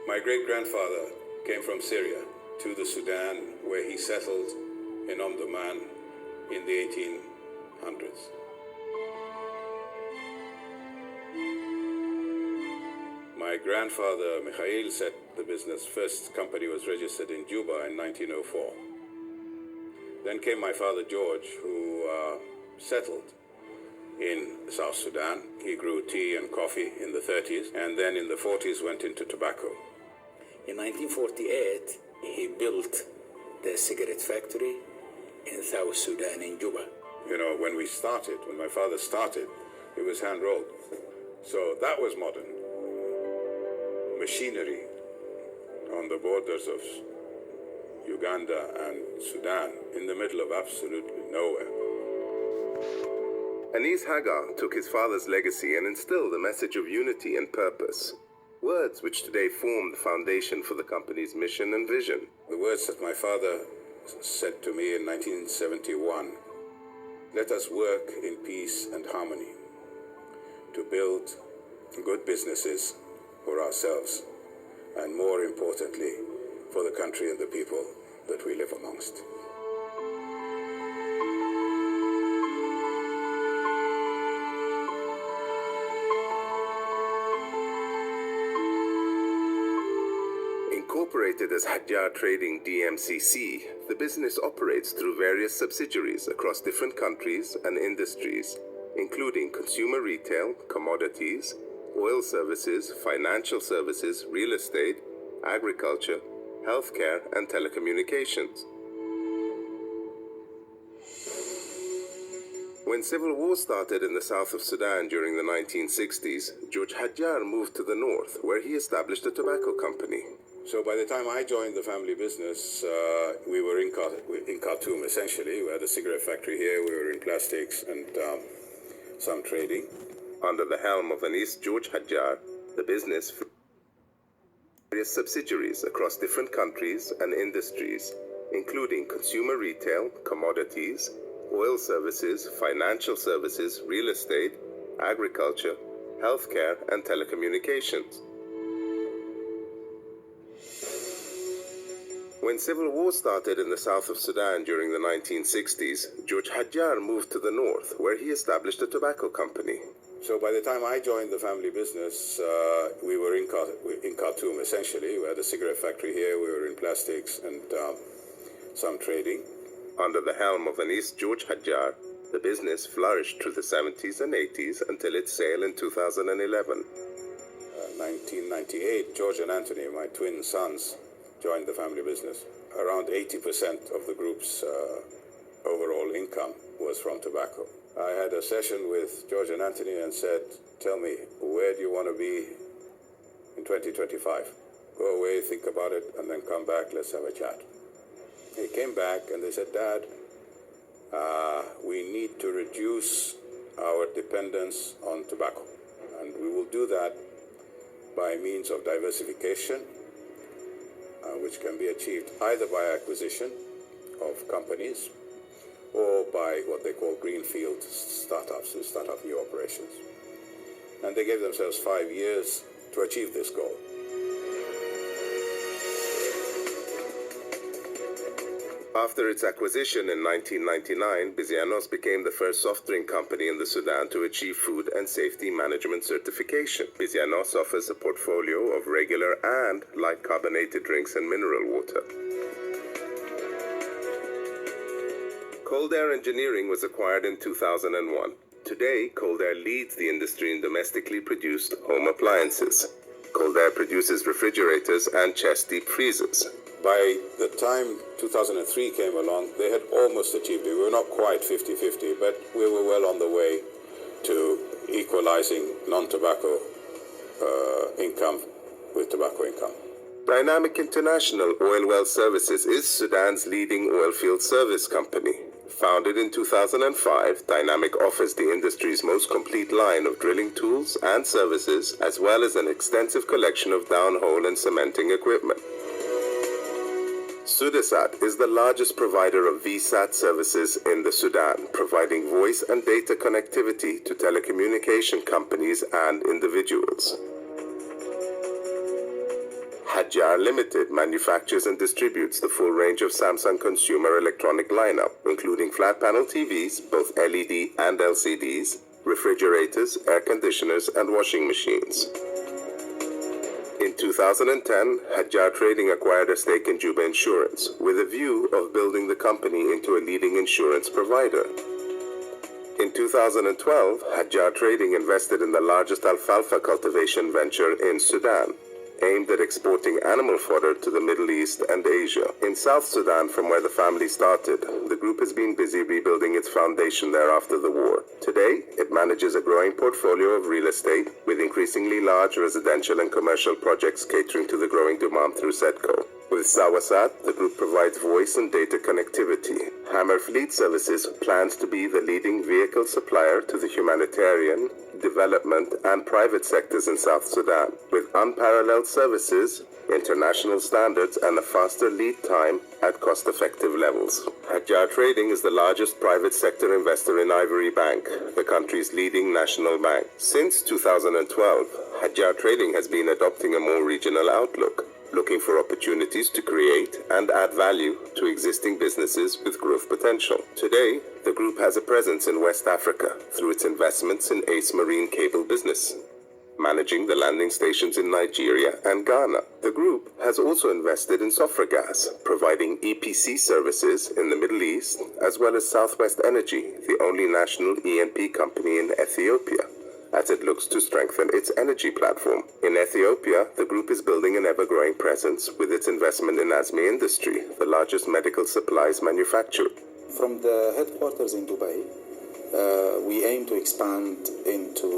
My great-grandfather came from Syria to the Sudan, where he settled in Omdurman in the 1800s. My grandfather, Mikhail, set the business. First company was registered in Juba in 1904. Then came my father, George, who settled in South Sudan. He grew tea and coffee in the 30s, and then in the 40s went into tobacco. In 1948, he built the cigarette factory in South Sudan in Juba. You know, when my father started, it was hand-rolled. So that was modern. Machinery on the borders of Uganda and Sudan, in the middle of absolutely nowhere. Anis Hagar took his father's legacy and instilled a message of unity and purpose, words which today form the foundation for the company's mission and vision. The words that my father said to me in 1971, let us work in peace and harmony to build good businesses for ourselves, and more importantly, for the country and the people that we live amongst. Incorporated as حجار Trading DMCC, the business operates through various subsidiaries across different countries and industries, including consumer retail, commodities, oil services, financial services, real estate, agriculture, healthcare, and telecommunications. When civil war started in the south of Sudan during the 1960s, George Hajjar moved to the north, where he established a tobacco company. So by the time I joined the family business, we were in Khartoum, essentially. We had a cigarette factory here, we were in plastics and some trading. Under the helm of Anis George Hajjar, the business various subsidiaries across different countries and industries, including consumer retail, commodities, oil services, financial services, real estate, agriculture, healthcare, and telecommunications. When civil war started in the south of Sudan during the 1960s, George Hajjar moved to the north, where he established a tobacco company. So by the time I joined the family business, we were in Khartoum, essentially. We had a cigarette factory here, we were in plastics and some trading. Under the helm of Anis George Hajjar, the business flourished through the 70s and 80s until its sale in 2011. 1998, George and Anthony, my twin sons, joined the family business. Around 80% of the group's overall income was from tobacco. I had a session with George and Anthony and said, tell me, where do you want to be in 2025? Go away, think about it, and then come back, let's have a chat. They came back and they said, Dad, we need to reduce our dependence on tobacco. And we will do that by means of diversification, which can be achieved either by acquisition of companies or by what they call greenfield startups, to start up new operations. And they gave themselves 5 years to achieve this goal. After its acquisition in 1999, Bizianos became the first soft drink company in the Sudan to achieve Food and Safety Management certification. Bizianos offers a portfolio of regular and light carbonated drinks and mineral water. Cold Air Engineering was acquired in 2001. Today, Cold Air leads the industry in domestically produced home appliances. Cold Air produces refrigerators and chest deep freezers. By the time 2003 came along, they had almost achieved it. We were not quite 50-50, but we were well on the way to equalizing non-tobacco income with tobacco income. Dynamic International Oil Well Services is Sudan's leading oilfield service company. Founded in 2005, Dynamic offers the industry's most complete line of drilling tools and services, as well as an extensive collection of downhole and cementing equipment. Sudasat is the largest provider of VSAT services in the Sudan, providing voice and data connectivity to telecommunication companies and individuals. حجار Limited manufactures and distributes the full range of Samsung consumer electronic lineup, including flat panel TVs, both LED and LCDs, refrigerators, air conditioners, and washing machines. In 2010, Hajjar Trading acquired a stake in Juba Insurance with a view of building the company into a leading insurance provider. In 2012, Hajjar Trading invested in the largest alfalfa cultivation venture in Sudan, aimed at exporting animal fodder to the Middle East and Asia. In South Sudan, from where the family started, the group has been busy rebuilding its foundation there after the war. Today, it manages a growing portfolio of real estate with increasingly large residential and commercial projects catering to the growing demand through SEDCO. With Sawasat, the group provides voice and data connectivity. Hammer Fleet Services plans to be the leading vehicle supplier to the humanitarian, development, and private sectors in South Sudan, with unparalleled services, international standards, and a faster lead time at cost-effective levels. Hajjar Trading is the largest private sector investor in Ivory Bank, the country's leading national bank. Since 2012, Hajjar Trading has been adopting a more regional outlook, looking for opportunities to create and add value to existing businesses with growth potential. Today, the group has a presence in West Africa through its investments in Ace Marine Cable business, managing the landing stations in Nigeria and Ghana. The group has also invested in Sofragas, providing EPC services in the Middle East, as well as Southwest Energy, the only national E&P company in Ethiopia, as it looks to strengthen its energy platform. In Ethiopia, the group is building an ever-growing presence with its investment in Azmi Industry, the largest medical supplies manufacturer. From the headquarters in Dubai, we aim to expand into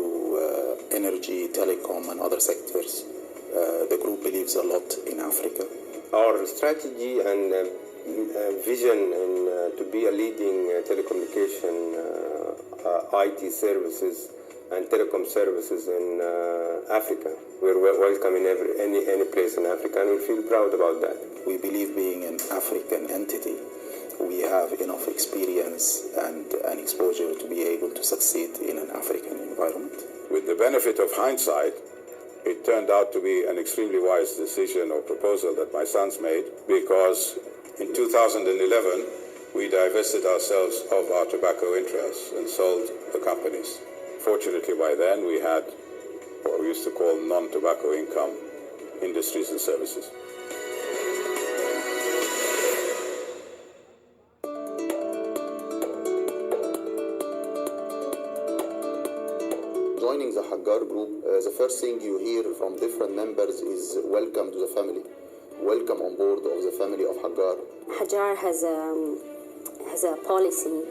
energy, telecom, and other sectors. The group believes a lot in Africa. Our strategy and vision to be a leading telecommunication IT services and telecom services in Africa. We're welcome in any place in Africa, and we feel proud about that. We believe being an African entity, we have enough experience and exposure to be able to succeed in an African environment. With the benefit of hindsight, it turned out to be an extremely wise decision or proposal that my sons made, because in 2011, we divested ourselves of our tobacco interests and sold the companies. Fortunately, by then, we had what we used to call non-tobacco income industries and services. Joining the Hajjar group, the first thing you hear from different members is welcome to the family. Welcome on board of the family of Hajjar. Hajjar has a policy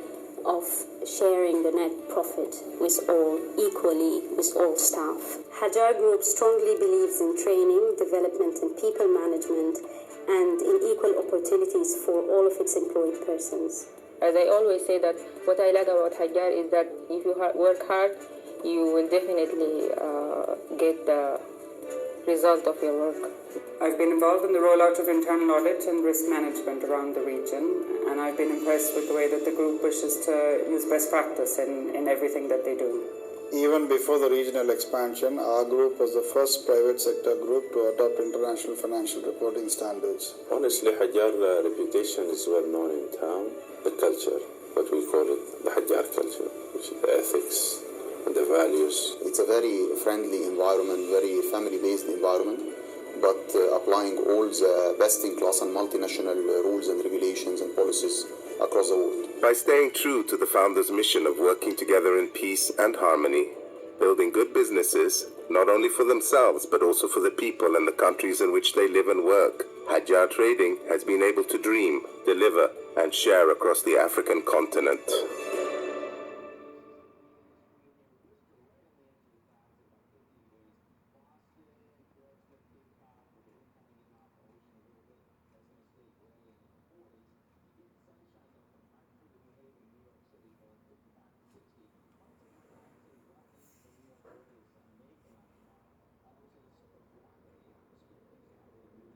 of sharing the net profit with all, equally with all staff. Hajjar Group strongly believes in training, development and people management, and in equal opportunities for all of its employed persons. As I always say, that what I like about Hajjar is that if you work hard, you will definitely get the result of your work. I've been involved in the rollout of internal audit and risk management around the region, and I've been impressed with the way that the group wishes to use best practice in everything that they do. Even before the regional expansion, our group was the first private sector group to adopt international financial reporting standards. Honestly, Hajjar reputation is well known in town. The culture, what we call it, the Hajjar culture, which is the ethics and the values. It's a very friendly environment, very family-based environment, but applying all the best-in-class and multinational rules and regulations and policies across the world. By staying true to the founder's mission of working together in peace and harmony, building good businesses, not only for themselves, but also for the people and the countries in which they live and work, Hajjar Trading has been able to dream, deliver, and share across the African continent.